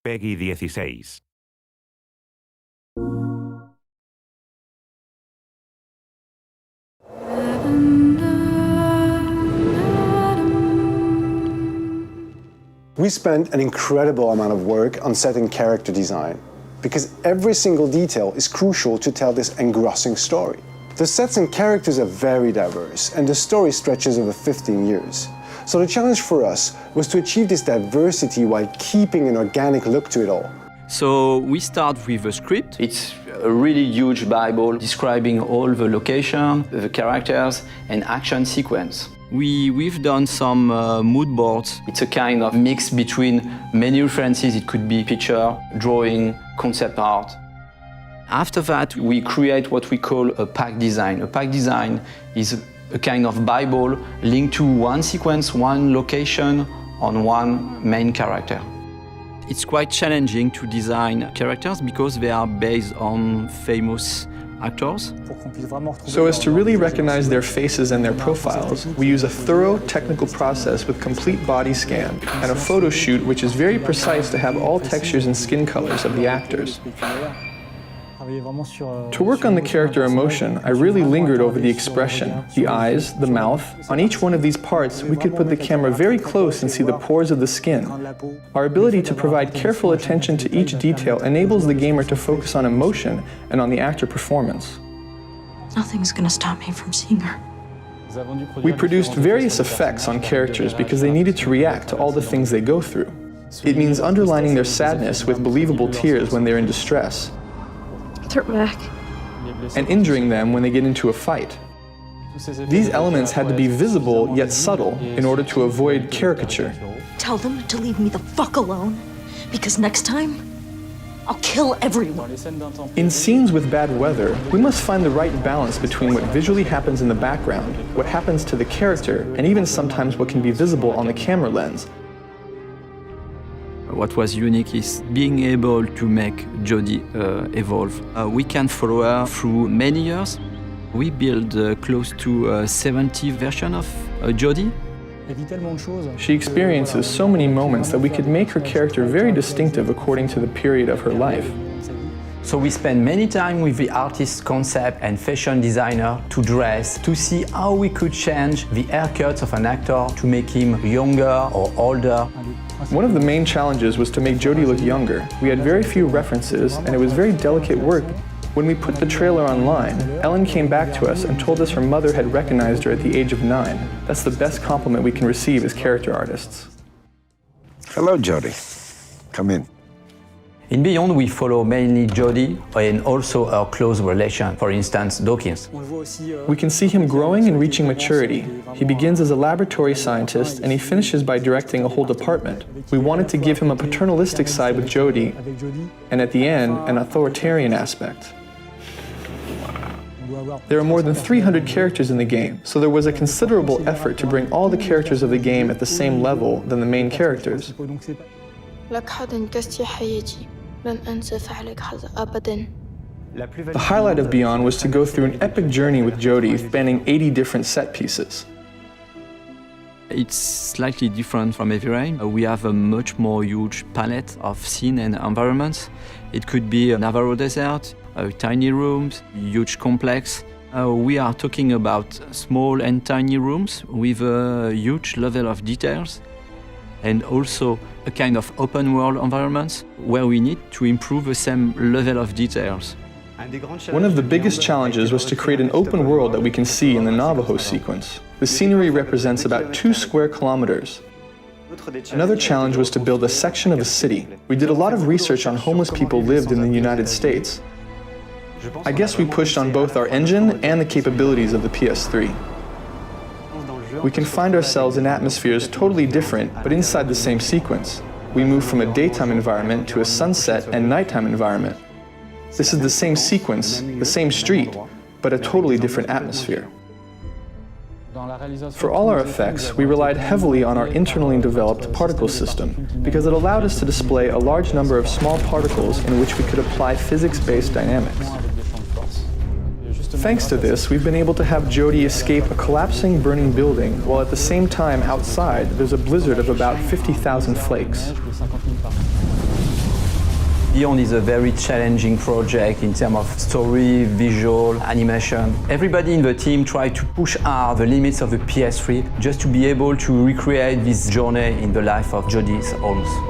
PEGI 16. We spent an incredible amount of work on setting character design, because every single detail is crucial to tell this engrossing story. The sets and characters are very diverse, and the story stretches over 15 years. So the challenge for us was to achieve this diversity while keeping an organic look to it all. So we start with a script. It's a really huge Bible describing all the location, the characters, and action sequence. We've done some mood boards. It's a kind of mix between many references. It could be picture, drawing, concept art. After that, We create what we call a pack design. A pack design is a kind of Bible linked to one sequence, one location, on one main character. it's quite challenging to design characters because they are based on famous actors. So as to really recognize their faces and their profiles, we use a thorough technical process with complete body scan and a photo shoot which is very precise to have all textures and skin colors of the actors. To work on the character emotion, I really lingered over the expression, the eyes, the mouth. On each one of these parts, we could put the camera very close and see the pores of the skin. Our ability to provide careful attention to each detail enables the gamer to focus on emotion and on the actor performance. Nothing's gonna stop me from seeing her. We produced various effects on characters because they needed to react to all the things they go through. It means underlining their sadness with believable tears when they're in distress, They're back. and injuring them when they get into a fight. These elements had to be visible yet subtle in order to avoid caricature. Tell them to leave me the fuck alone, because next time, I'll kill everyone. In scenes with bad weather, we must find the right balance between what visually happens in the background, what happens to the character, and even sometimes what can be visible on the camera lens. What was unique is being able to make Jodie evolve. We can follow her through many years. We built close to 70 versions of Jodie. She experiences so many moments that we could make her character very distinctive according to the period of her life. So we spend many time with the artist concept and fashion designer to dress, to see how we could change the haircuts of an actor to make him younger or older. One of the main challenges was to make Jodie look younger. We had very few references, and it was very delicate work. When we put the trailer online, Ellen came back to us and told us her mother had recognized her at the age of 9. That's the best compliment we can receive as character artists. Hello, Jodie. Come in. In BEYON, we follow mainly Jodie and also her close relation, for instance, Dawkins. We can see him growing and reaching maturity. He begins as a laboratory scientist and he finishes by directing a whole department. We wanted to give him a paternalistic side with Jodie, and at the end, an authoritarian aspect. There are more than 300 characters in the game, so there was a considerable effort to bring all the characters of the game at the same level than the main characters. The highlight of BEYON was to go through an epic journey with Jodie spanning 80 different set pieces. It's slightly different from Heavy Rain. We have a much more huge palette of scene and environments. It could be a Navarro desert, tiny rooms, huge complex. We are talking about small and tiny rooms with a huge level of details, and also a kind of open world environments where we need to improve the same level of details. One of the biggest challenges was to create an open world that we can see in the Navajo sequence. The scenery represents about 2 square kilometers. Another challenge was to build a section of a city. We did a lot of research on homeless people lived in the United States. I guess we pushed on both our engine and the capabilities of the PS3. We can find ourselves in atmospheres totally different, but inside the same sequence. We move from a daytime environment to a sunset and nighttime environment. This is the same sequence, the same street, but a totally different atmosphere. For all our effects, we relied heavily on our internally developed particle system because it allowed us to display a large number of small particles in which we could apply physics-based dynamics. Thanks to this, we've been able to have Jodie escape a collapsing, burning building, while at the same time outside there's a blizzard of about 50,000 flakes. BEYON is a very challenging project in terms of story, visual, animation. Everybody in the team tried to push hard the limits of the PS3 just to be able to recreate this journey in the life of Jodie Holmes.